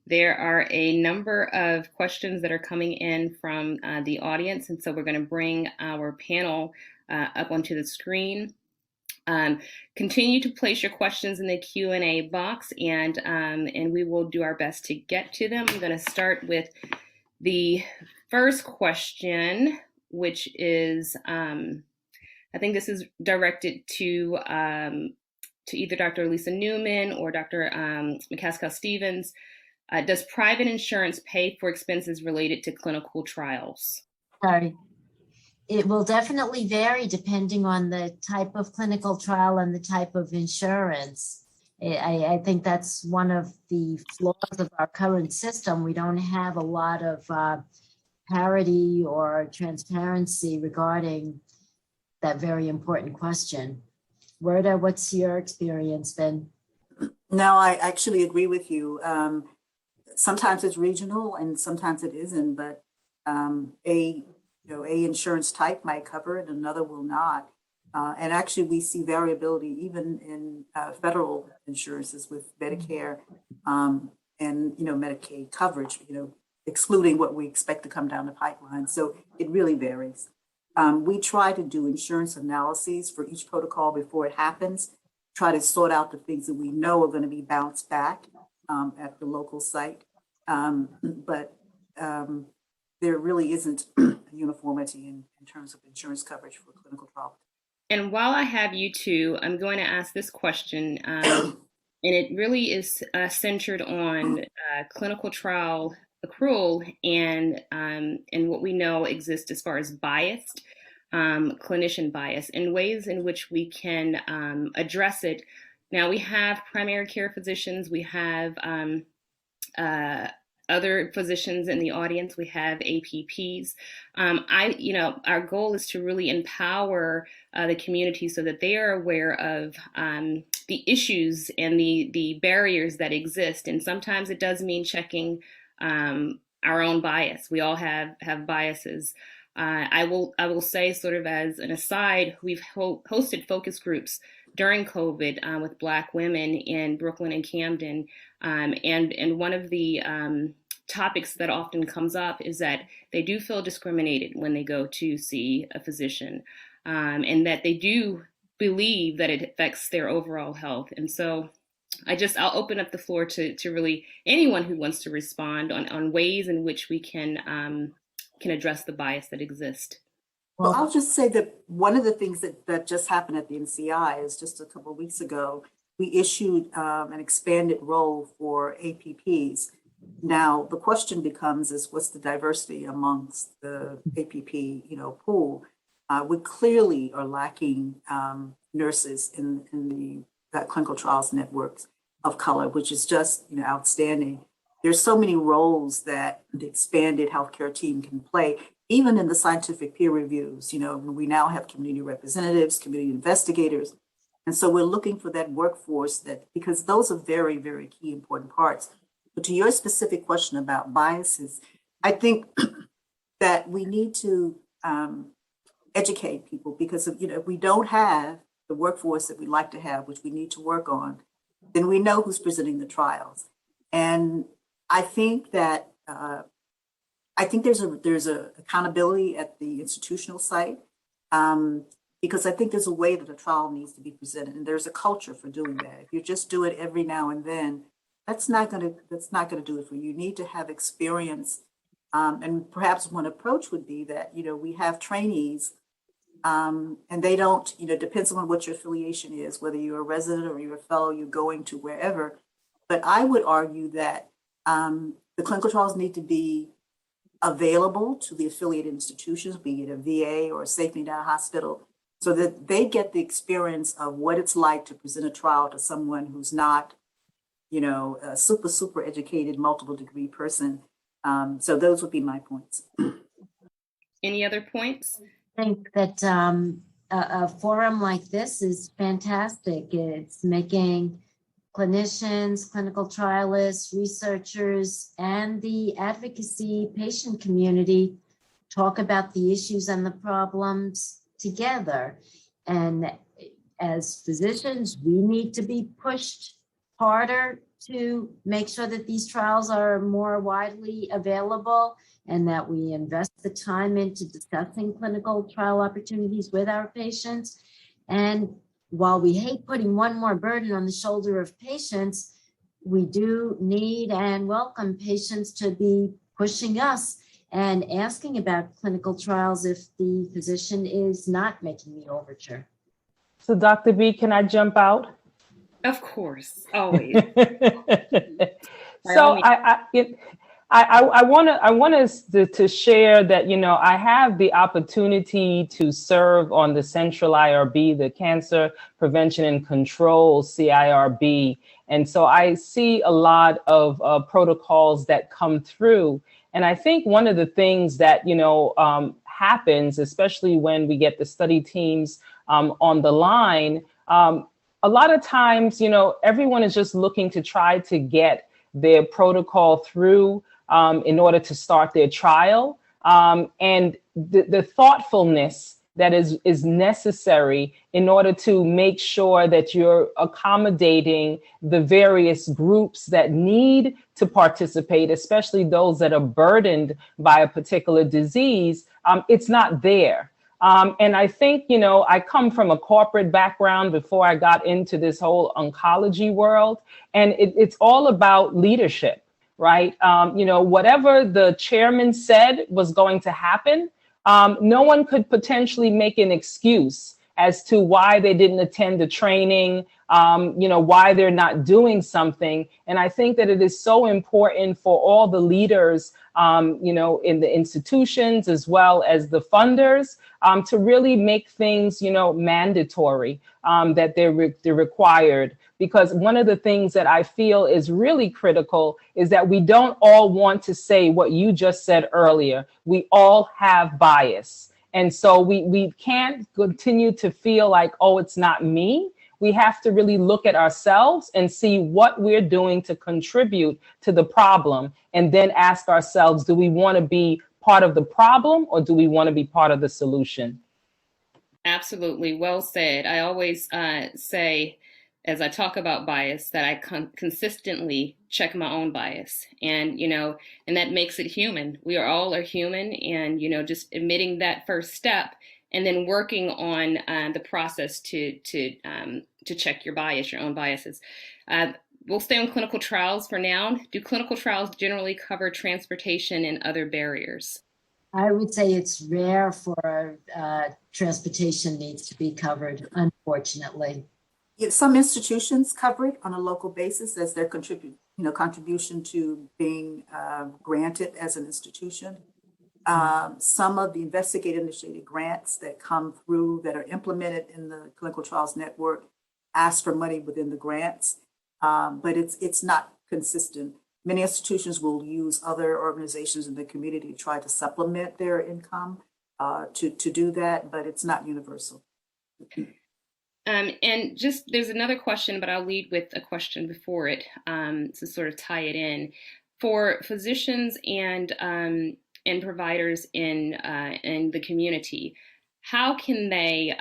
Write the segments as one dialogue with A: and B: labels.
A: There are a number of questions that are coming in from the audience, and so we're going to bring our panel up onto the screen. Continue to place your questions in the Q&A box, and we will do our best to get to them. I'm going to start with the first question, which is, I think this is directed to either Dr. Lisa Newman or Dr. McCaskill Stevens. Does private insurance pay for expenses related to clinical trials?
B: Sorry. It will definitely vary depending on the type of clinical trial and the type of insurance. I think that's one of the flaws of our current system. We don't have a lot of parity or transparency regarding that very important question. Werda, what's your experience been?
C: No, I actually agree with you. Sometimes it's regional and sometimes it isn't, but a insurance type might cover it, another will not. And actually we see variability even in federal insurances with Medicare and Medicaid coverage, excluding what we expect to come down the pipeline. So it really varies. We try to do insurance analyses for each protocol before it happens, try to sort out the things that we know are going to be bounced back at the local site. But there really isn't uniformity in terms of insurance coverage for clinical trials.
A: And while I have you two, I'm going to ask this question, and it really is centered on clinical trial accrual and what we know exists as far as biased clinician bias and ways in which we can address it. Now we have primary care physicians, we have other physicians in the audience, we have APPs. Our goal is to really empower the community so that they are aware of the issues and the barriers that exist. And sometimes it does mean checking our own bias. We all have biases. I will say, sort of as an aside, we've hosted focus groups during COVID with Black women in Brooklyn and Camden, and one of the topics that often comes up is that they do feel discriminated when they go to see a physician, and that they do believe that it affects their overall health. And so I'll open up the floor to really anyone who wants to respond on ways in which we can address the bias that exists.
C: Well, I'll just say that one of the things that just happened at the NCI is just a couple of weeks ago, we issued an expanded role for APPs. Now, the question becomes is what's the diversity amongst the APP, pool? We clearly are lacking nurses in the clinical trials networks of color, which is just outstanding. There's so many roles that the expanded healthcare team can play, even in the scientific peer reviews. We now have community representatives, community investigators. And so we're looking for that workforce because those are very, very key important parts. But to your specific question about biases, I think that we need to educate people because if we don't have the workforce that we like to have, which we need to work on, then we know who's presenting the trials. And I think that there's a accountability at the institutional site because I think there's a way that a trial needs to be presented, and there's a culture for doing that. If you just do it every now and then, that's not going to do it for you. You need to have experience, and perhaps one approach would be that we have trainees, and they don't depends on what your affiliation is, whether you're a resident or you're a fellow, you're going to wherever. But I would argue that the clinical trials need to be available to the affiliated institutions, be it a VA or a safety net hospital, so that they get the experience of what it's like to present a trial to someone who's not, a super educated, multiple degree person. So those would be my points.
A: Any other points?
B: I think that a forum like this is fantastic. It's making clinicians, clinical trialists, researchers, and the advocacy patient community talk about the issues and the problems together. And as physicians, we need to be pushed harder to make sure that these trials are more widely available and that we invest the time into discussing clinical trial opportunities with our patients. And while we hate putting one more burden on the shoulder of patients, we do need and welcome patients to be pushing us and asking about clinical trials if the physician is not making the overture.
D: So Dr. B, can I jump out?
A: Of course, always.
D: So I want us to share that, you know, I have the opportunity to serve on the Central IRB, the Cancer Prevention and Control CIRB. And so I see a lot of protocols that come through. And I think one of the things that, you know, happens, especially when we get the study teams on the line, a lot of times, you know, everyone is just looking to try to get their protocol through in order to start their trial. And the thoughtfulness that is necessary in order to make sure that you're accommodating the various groups that need to participate, especially those that are burdened by a particular disease, it's not there. And I think, you know, I come from a corporate background before I got into this whole oncology world, and it's all about leadership, right? You know, whatever the chairman said was going to happen, no one could potentially make an excuse as to why they didn't attend the training, you know, why they're not doing something. And I think that it is so important for all the leaders, you know, in the institutions as well as the funders, to really make things, you know, mandatory, that they're required. Because one of the things that I feel is really critical is that we don't all want to say what you just said earlier. We all have bias. And so we can't continue to feel like, oh, it's not me. We have to really look at ourselves and see what we're doing to contribute to the problem, and then ask ourselves, do we want to be part of the problem or do we want to be part of the solution?
A: Absolutely. Well said. I always say, as I talk about bias, that I consistently check my own bias, and, you know, and that makes it human. We all are human, and, you know, just admitting that first step and then working on the process to check your bias, your own biases. We'll stay on clinical trials for now. Do clinical trials generally cover transportation and other barriers?
B: I would say it's rare for transportation needs to be covered, unfortunately.
C: Some institutions cover it on a local basis as their contribution to being granted as an institution. Some of the investigator-initiated grants that come through that are implemented in the clinical trials network ask for money within the grants, but it's not consistent. Many institutions will use other organizations in the community to try to supplement their income to do that, but it's not universal.
A: And just there's another question, but I'll lead with a question before it to sort of tie it in. For physicians and providers in the community, how can they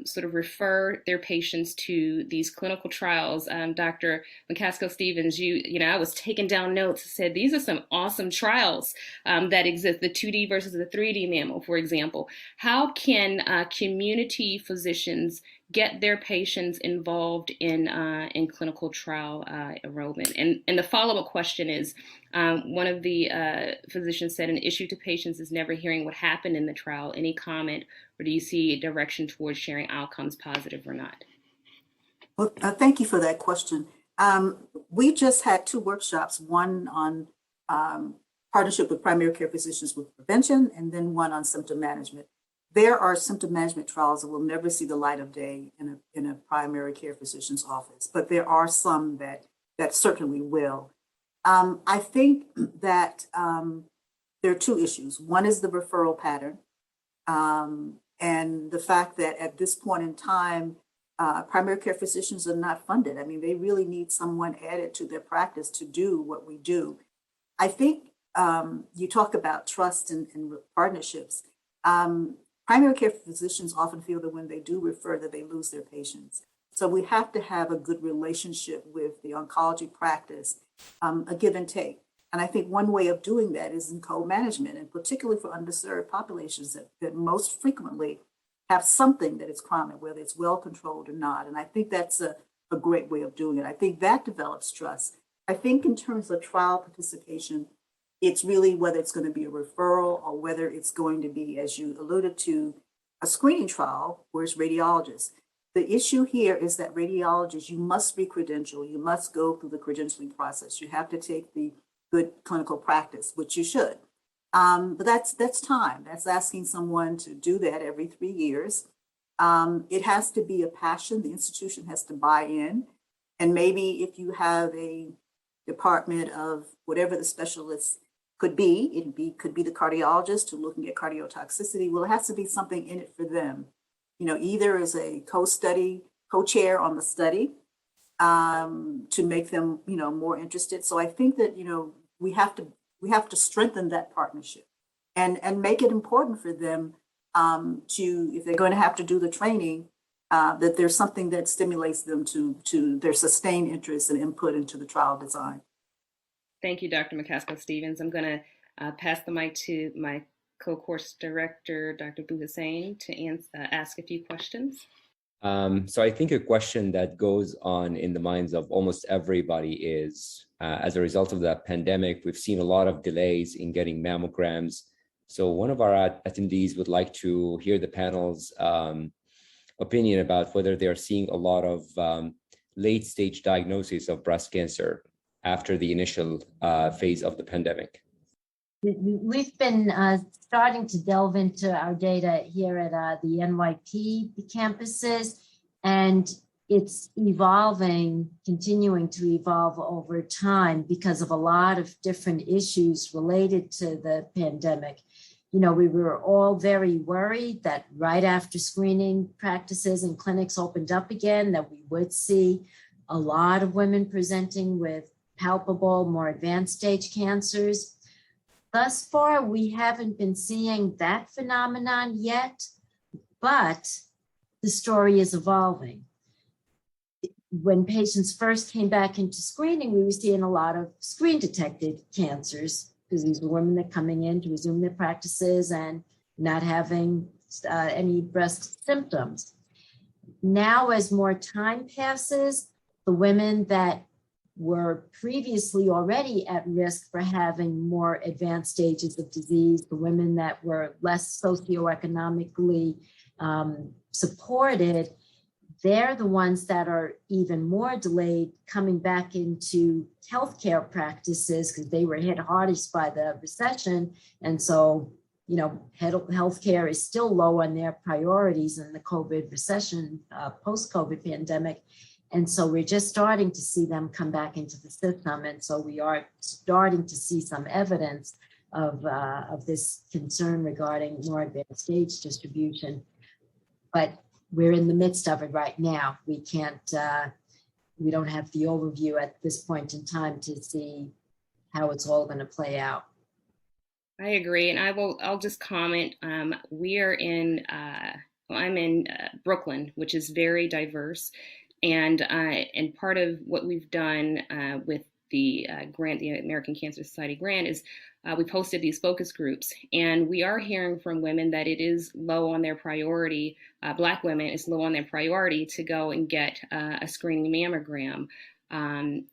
A: sort of refer their patients to these clinical trials? Dr. McCaskill Stevens, you know, I was taking down notes, said these are some awesome trials that exist, the 2D versus the 3D mammal, for example. How can community physicians get their patients involved in clinical trial enrollment? And the follow-up question is, one of the physicians said an issue to patients is never hearing what happened in the trial. Any comment, or do you see a direction towards sharing outcomes, positive or not?
C: Well, thank you for that question. We just had 2 workshops, one on partnership with primary care physicians with prevention, and then one on symptom management. There are symptom management trials that will never see the light of day in a primary care physician's office, but there are some that certainly will. I think that there are 2 issues. One is the referral pattern, and the fact that at this point in time, primary care physicians are not funded. I mean, they really need someone added to their practice to do what we do. I think you talk about trust and partnerships. Primary care physicians often feel that when they do refer that they lose their patients. So we have to have a good relationship with the oncology practice, a give and take. And I think one way of doing that is in co-management, and particularly for underserved populations that most frequently have something that is chronic, whether it's well controlled or not. And I think that's a great way of doing it. I think that develops trust. I think in terms of trial participation, it's really whether it's going to be a referral or whether it's going to be, as you alluded to, a screening trial where it's radiologists. The issue here is that radiologists, you must be credentialed. You must go through the credentialing process. You have to take the good clinical practice, which you should. But that's time. That's asking someone to do that every 3 years. It has to be a passion. The institution has to buy in. And maybe if you have a department of whatever the specialist could be, could be the cardiologist who looking at cardiotoxicity. Well, it has to be something in it for them. Either as a co-chair on the study to make them, more interested. So I think that, we have to strengthen that partnership and make it important for them to, if they're going to have to do the training, that there's something that stimulates them to their sustained interest and input into the trial design.
A: Thank you, Dr. McCaskill-Stevens. I'm going to pass the mic to my co-course director, Dr. Hussain, to ask a few questions.
E: So I think a question that goes on in the minds of almost everybody is, as a result of the pandemic, we've seen a lot of delays in getting mammograms. So one of our attendees would like to hear the panel's opinion about whether they're seeing a lot of late stage diagnosis of breast cancer after the initial phase of the pandemic.
B: We've been starting to delve into our data here at the NYP campuses, and it's evolving, continuing to evolve over time because of a lot of different issues related to the pandemic. We were all very worried that right after screening practices and clinics opened up again, that we would see a lot of women presenting with palpable, more advanced stage cancers. Thus far, we haven't been seeing that phenomenon yet, but the story is evolving. When patients first came back into screening, we were seeing a lot of screen-detected cancers because these were women that coming in to resume their practices and not having any breast symptoms. Now, as more time passes, the women that were previously already at risk for having more advanced stages of disease, the women that were less socioeconomically supported, they're the ones that are even more delayed coming back into healthcare practices because they were hit hardest by the recession. And so, healthcare is still low on their priorities in the COVID recession, post-COVID pandemic. And so we're just starting to see them come back into the system. And so we are starting to see some evidence of this concern regarding more advanced stage distribution. But we're in the midst of it right now. We don't have the overview at this point in time to see how it's all going to play out.
A: I agree. And I'll just comment. I'm in Brooklyn, which is very diverse. And part of what we've done with the grant, the American Cancer Society grant, is we posted these focus groups. And we are hearing from women that it is low on their priority, Black women, it's low on their priority to go and get a screening mammogram. And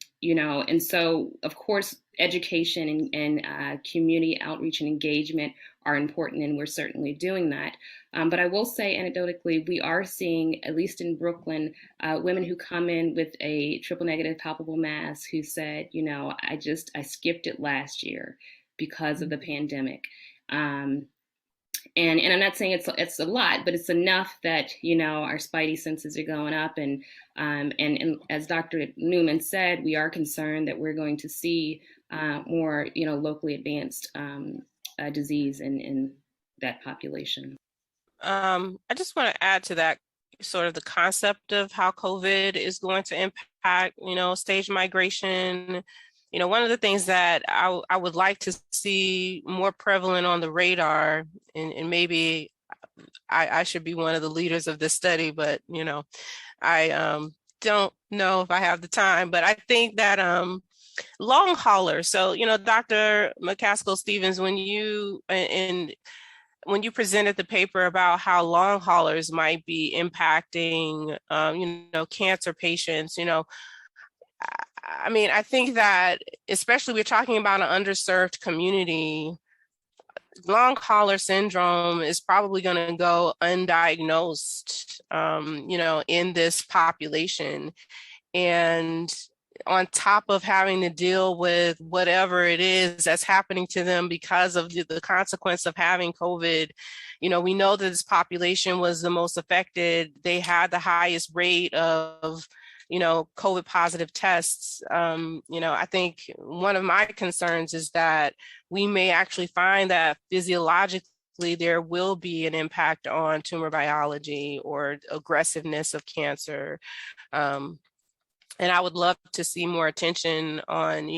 A: so, of course, education and community outreach and engagement are important, and we're certainly doing that. But I will say anecdotally, we are seeing, at least in Brooklyn, women who come in with a triple negative palpable mass who said, I skipped it last year because of the pandemic. And I'm not saying it's a lot, but it's enough that, our spidey senses are going up. And as Dr. Newman said, we are concerned that we're going to see more, locally advanced disease in that population.
F: I just want to add to that sort of the concept of how COVID is going to impact, stage migration. One of the things that I would like to see more prevalent on the radar, and maybe I should be one of the leaders of this study, but I don't know if I have the time. But I think that long haulers. So Dr. McCaskill Stevens, when you presented the paper about how long haulers might be impacting, cancer patients, I mean, I think that especially we're talking about an underserved community, long hauler syndrome is probably going to go undiagnosed, in this population. And on top of having to deal with whatever it is that's happening to them because of the consequence of having COVID, we know that this population was the most affected. They had the highest rate of COVID positive tests. I think one of my concerns is that we may actually find that physiologically there will be an impact on tumor biology or aggressiveness of cancer. And I would love to see more attention on,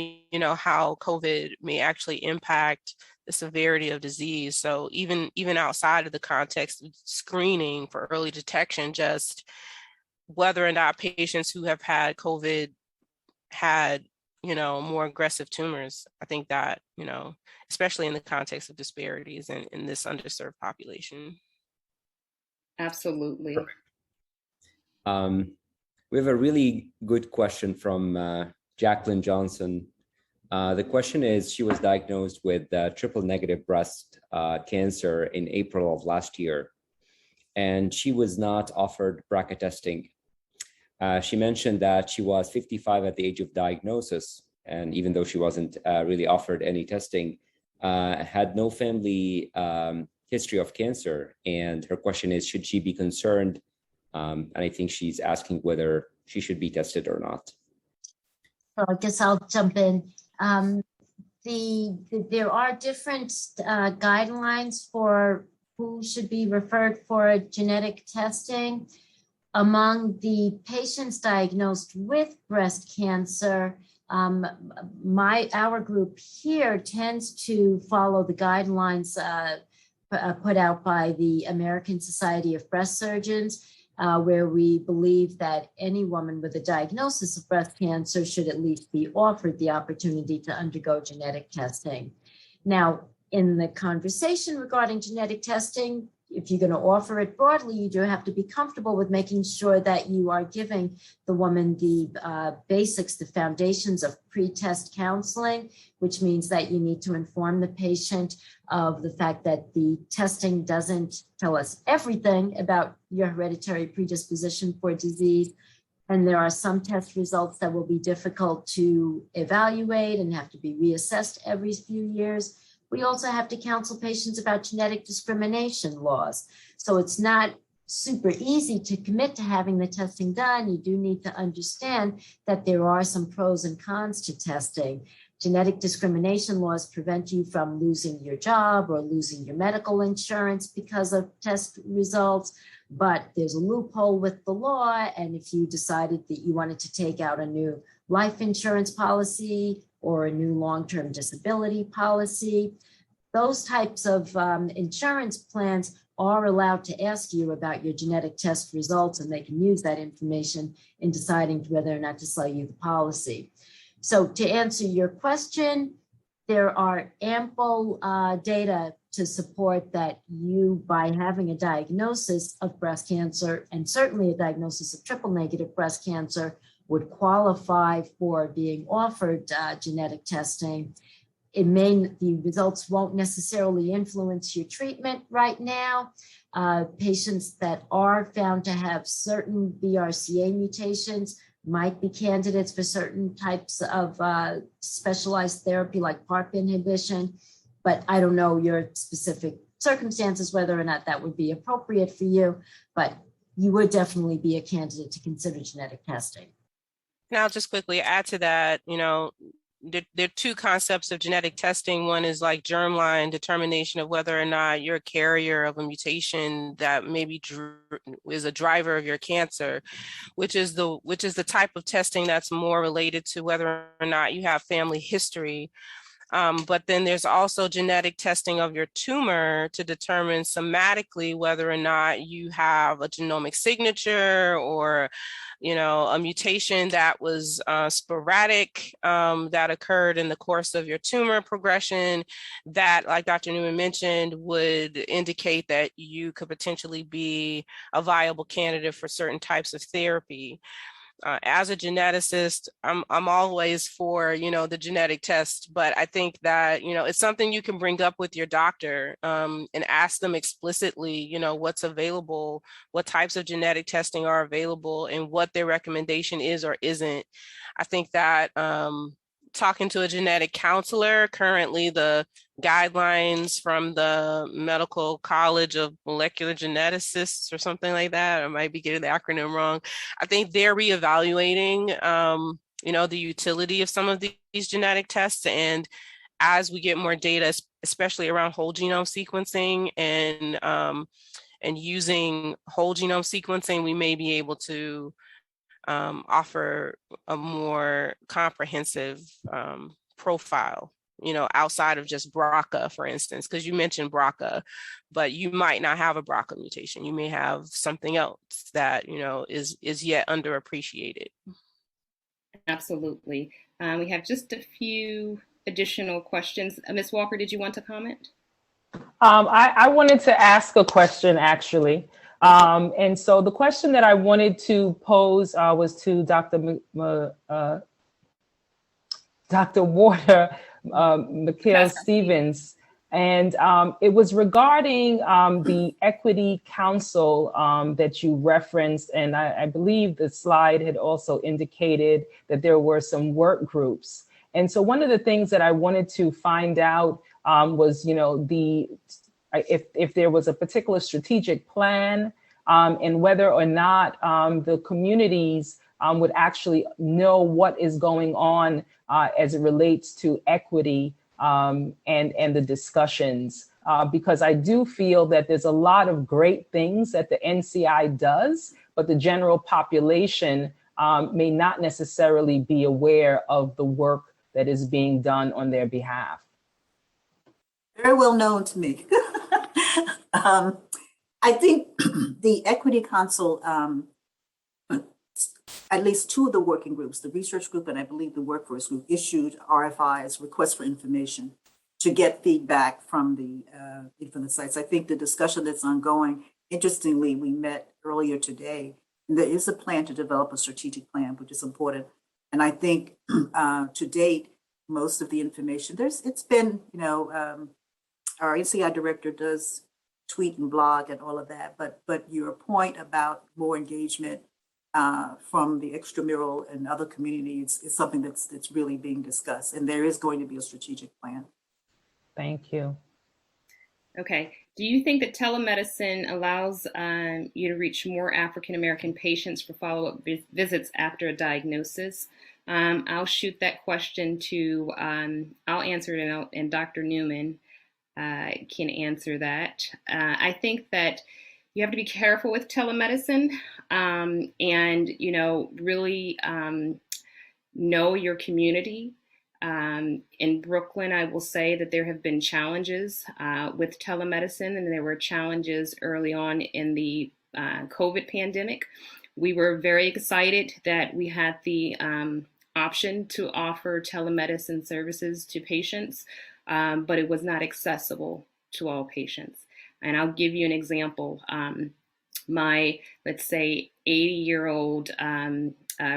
F: how COVID may actually impact the severity of disease. So even outside of the context of screening for early detection, just whether or not patients who have had COVID had, more aggressive tumors. I think that, especially in the context of disparities in this underserved population.
A: Absolutely.
E: We have a really good question from Jacqueline Johnson. The question is, she was diagnosed with triple negative breast cancer in April of last year, and she was not offered BRCA testing. She mentioned that she was 55 at the age of diagnosis, and even though she wasn't really offered any testing, had no family history of cancer. And her question is, should she be concerned? And I think she's asking whether she should be tested or not.
B: So I guess I'll jump in. There are different guidelines for who should be referred for genetic testing. Among the patients diagnosed with breast cancer, our group here tends to follow the guidelines put out by the American Society of Breast Surgeons, where we believe that any woman with a diagnosis of breast cancer should at least be offered the opportunity to undergo genetic testing. Now, in the conversation regarding genetic testing, if you're going to offer it broadly, you do have to be comfortable with making sure that you are giving the woman the basics, the foundations of pre-test counseling, which means that you need to inform the patient of the fact that the testing doesn't tell us everything about your hereditary predisposition for disease. And there are some test results that will be difficult to evaluate and have to be reassessed every few years. We also have to counsel patients about genetic discrimination laws. So it's not super easy to commit to having the testing done. You do need to understand that there are some pros and cons to testing. Genetic discrimination laws prevent you from losing your job or losing your medical insurance because of test results, but there's a loophole with the law. And if you decided that you wanted to take out a new life insurance policy or a new long-term disability policy, those types of insurance plans are allowed to ask you about your genetic test results, and they can use that information in deciding whether or not to sell you the policy. So to answer your question, there are ample data to support that you, by having a diagnosis of breast cancer, and certainly a diagnosis of triple negative breast cancer, would qualify for being offered genetic testing. The results won't necessarily influence your treatment right now. Patients that are found to have certain BRCA mutations might be candidates for certain types of specialized therapy like PARP inhibition, but I don't know your specific circumstances, whether or not that would be appropriate for you, but you would definitely be a candidate to consider genetic testing.
F: And I'll just quickly add to that, there are two concepts of genetic testing. One is like germline determination of whether or not you're a carrier of a mutation that maybe is a driver of your cancer, which is the type of testing that's more related to whether or not you have family history. But then there's also genetic testing of your tumor to determine somatically whether or not you have a genomic signature or, a mutation that was sporadic, that occurred in the course of your tumor progression that, like Dr. Newman mentioned, would indicate that you could potentially be a viable candidate for certain types of therapy. As a geneticist, I'm always for, the genetic test, but I think that, it's something you can bring up with your doctor and ask them explicitly, what's available, what types of genetic testing are available, and what their recommendation is or isn't. I think that talking to a genetic counselor, currently the guidelines from the Medical College of Molecular Geneticists or something like that, I might be getting the acronym wrong. I think they're reevaluating, the utility of some of these genetic tests. And as we get more data, especially around whole genome sequencing and using whole genome sequencing, we may be able to offer a more comprehensive profile, outside of just BRCA, for instance, because you mentioned BRCA, but you might not have a BRCA mutation. You may have something else that, is yet underappreciated.
A: Absolutely. We have just a few additional questions. Ms. Walker, did you want to comment?
D: I wanted to ask a question, actually. And so the question that I wanted to pose was to Dr. Dr. Warder McCaskill-Stevens. And it was regarding the Equity Council that you referenced. And I believe the slide had also indicated that there were some work groups. And so one of the things that I wanted to find out was, if there was a particular strategic plan and whether or not the communities would actually know what is going on as it relates to equity and the discussions, because I do feel that there's a lot of great things that the NCI does, but the general population may not necessarily be aware of the work that is being done on their behalf.
C: Very well known to me. I think the Equity Council, at least two of the working groups, the research group and I believe the workforce group, issued RFIs, requests for information, to get feedback from the sites. I think the discussion that's ongoing, interestingly, we met earlier today, and there is a plan to develop a strategic plan, which is important. And I think to date, most of the information, it's been, our NCI director does tweet and blog and all of that, but your point about more engagement from the extramural and other communities is something that's really being discussed, and there is going to be a strategic plan.
D: Thank you.
A: Okay. Do you think that telemedicine allows you to reach more African American patients for follow-up visits after a diagnosis? I'll shoot that question to, I'll answer it, and Dr. Newman can answer that. I think that you have to be careful with telemedicine and, really know your community. In Brooklyn, I will say that there have been challenges with telemedicine, and there were challenges early on in the COVID pandemic. We were very excited that we had the option to offer telemedicine services to patients, but it was not accessible to all patients. And I'll give you an example. My, let's say, 80-year-old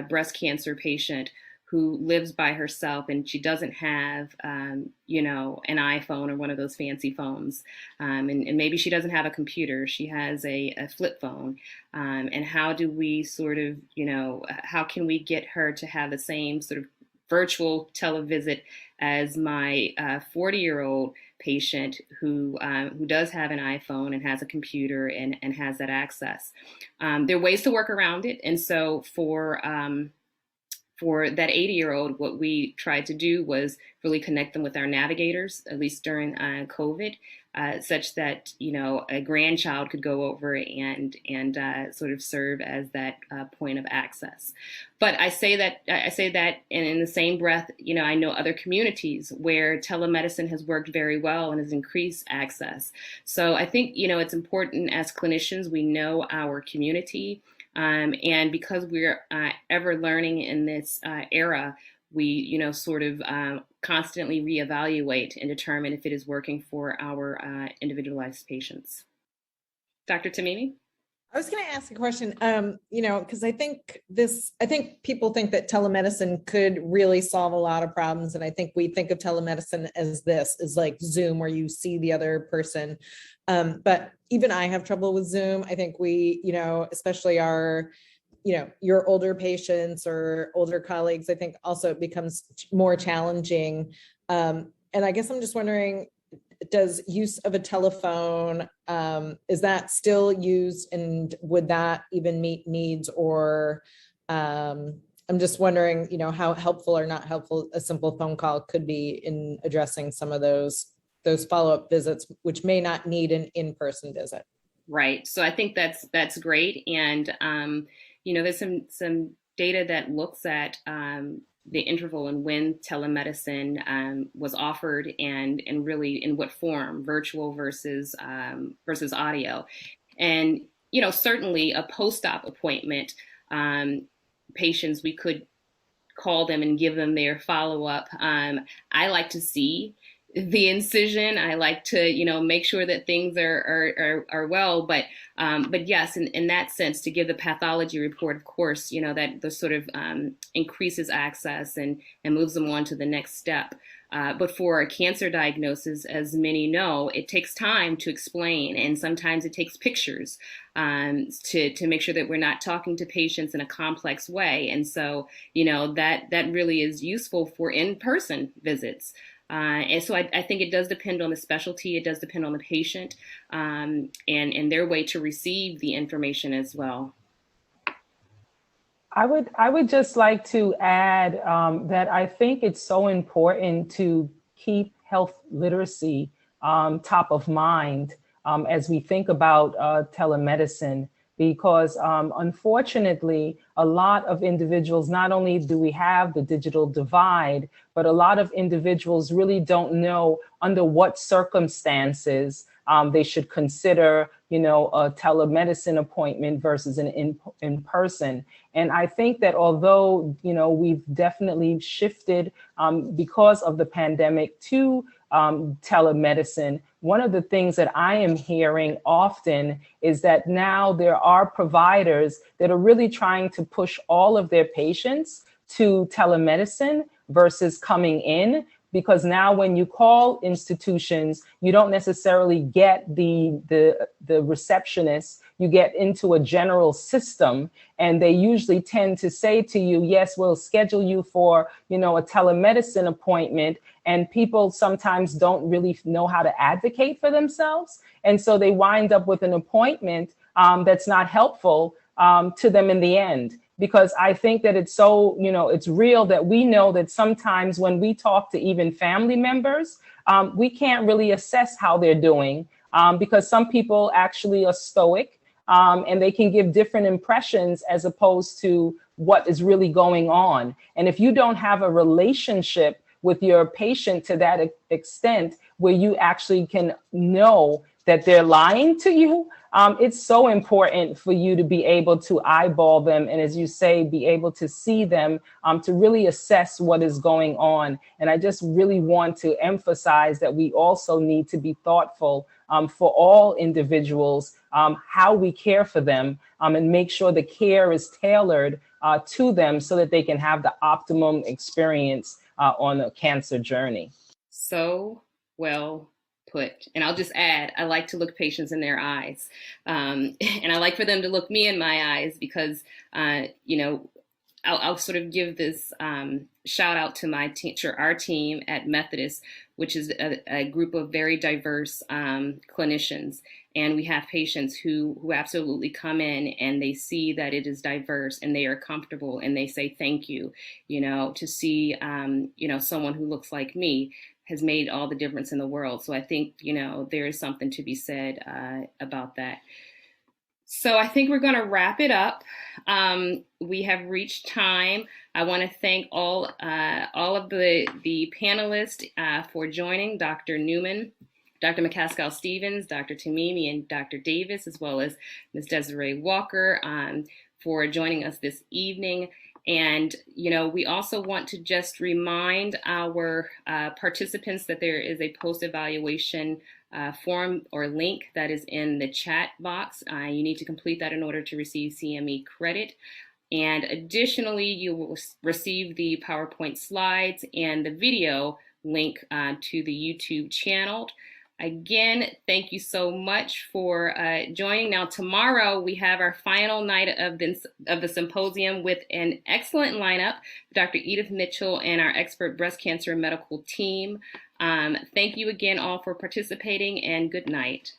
A: breast cancer patient who lives by herself, and she doesn't have, an iPhone or one of those fancy phones. And maybe she doesn't have a computer. She has a flip phone. And how do we sort of, how can we get her to have the same sort of virtual televisit as my 40-year-old patient who does have an iPhone and has a computer and has that access? There are ways to work around it. And so for for that 80-year-old, what we tried to do was really connect them with our navigators, at least during COVID, such that, you know, a grandchild could go over and sort of serve as that point of access. But I say that, and in the same breath, you know, I know other communities where telemedicine has worked very well and has increased access. So I think, you know, it's important as clinicians, we know our community. And because we're ever learning in this era, we, you know, sort of constantly reevaluate and determine if it is working for our individualized patients. Dr. Tamimi?
G: I was going to ask a question, you know, because I think people think that telemedicine could really solve a lot of problems. And I think we think of telemedicine as like Zoom, where you see the other person. But even I have trouble with Zoom. I think we, you know, especially our, you know, your older patients or older colleagues, I think also it becomes more challenging. And I guess I'm just wondering, does use of a telephone, is that still used, and would that even meet needs? Or I'm just wondering, you know, how helpful or not helpful a simple phone call could be in addressing some of those follow-up visits, which may not need an in-person visit.
A: Right. So I think that's great. And, you know, there's some data that looks at the interval and when telemedicine was offered and really in what form, virtual versus audio. And, you know, certainly a post-op appointment, patients, we could call them and give them their follow-up. I like to see the incision. I like to, you know, make sure that things are well, but yes, in that sense, to give the pathology report, of course, you know, that the sort of increases access and moves them on to the next step. But for a cancer diagnosis, as many know, it takes time to explain, and sometimes it takes pictures to make sure that we're not talking to patients in a complex way. And so, you know, that really is useful for in-person visits. And so I think it does depend on the specialty. It does depend on the patient and their way to receive the information as well.
D: I would just like to add that I think it's so important to keep health literacy top of mind as we think about telemedicine, because unfortunately, a lot of individuals, not only do we have the digital divide, but a lot of individuals really don't know under what circumstances they should consider, you know, a telemedicine appointment versus an in-person. And I think that although, you know, we've definitely shifted because of the pandemic to telemedicine, one of the things that I am hearing often is that now there are providers that are really trying to push all of their patients to telemedicine versus coming in, because now when you call institutions, you don't necessarily get the receptionist. You get into a general system, and they usually tend to say to you, yes, we'll schedule you for, you know, a telemedicine appointment. And people sometimes don't really know how to advocate for themselves. And so they wind up with an appointment that's not helpful to them in the end. Because I think that it's so, you know, it's real that we know that sometimes when we talk to even family members, we can't really assess how they're doing because some people actually are stoic and they can give different impressions as opposed to what is really going on. And if you don't have a relationship with your patient to that extent where you actually can know that they're lying to you, it's so important for you to be able to eyeball them. And as you say, be able to see them to really assess what is going on. And I just really want to emphasize that we also need to be thoughtful for all individuals, how we care for them and make sure the care is tailored to them so that they can have the optimum experience on a cancer journey.
A: So well put. And I'll just add, I like to look patients in their eyes. And I like for them to look me in my eyes because, you know, I'll sort of give this shout out to my teacher, our team at Methodist, which is a group of very diverse clinicians. And we have patients who absolutely come in and they see that it is diverse and they are comfortable and they say thank you. To see, someone who looks like me has made all the difference in the world. So I think, there is something to be said about that. So I think we're going to wrap it up. We have reached time. I want to thank all of the panelists for joining, Dr. Newman, Dr. McCaskill Stevens, Dr. Tamimi, and Dr. Davis, as well as Ms. Desiree Walker for joining us this evening. And, we also want to just remind our participants that there is a post-evaluation form or link that is in the chat box. You need to complete that in order to receive CME credit. And additionally, you will receive the PowerPoint slides and the video link to the YouTube channel. Again, thank you so much for joining. Now, tomorrow we have our final night of the symposium with an excellent lineup, Dr. Edith Mitchell and our expert breast cancer medical team. Thank you again all for participating, and good night.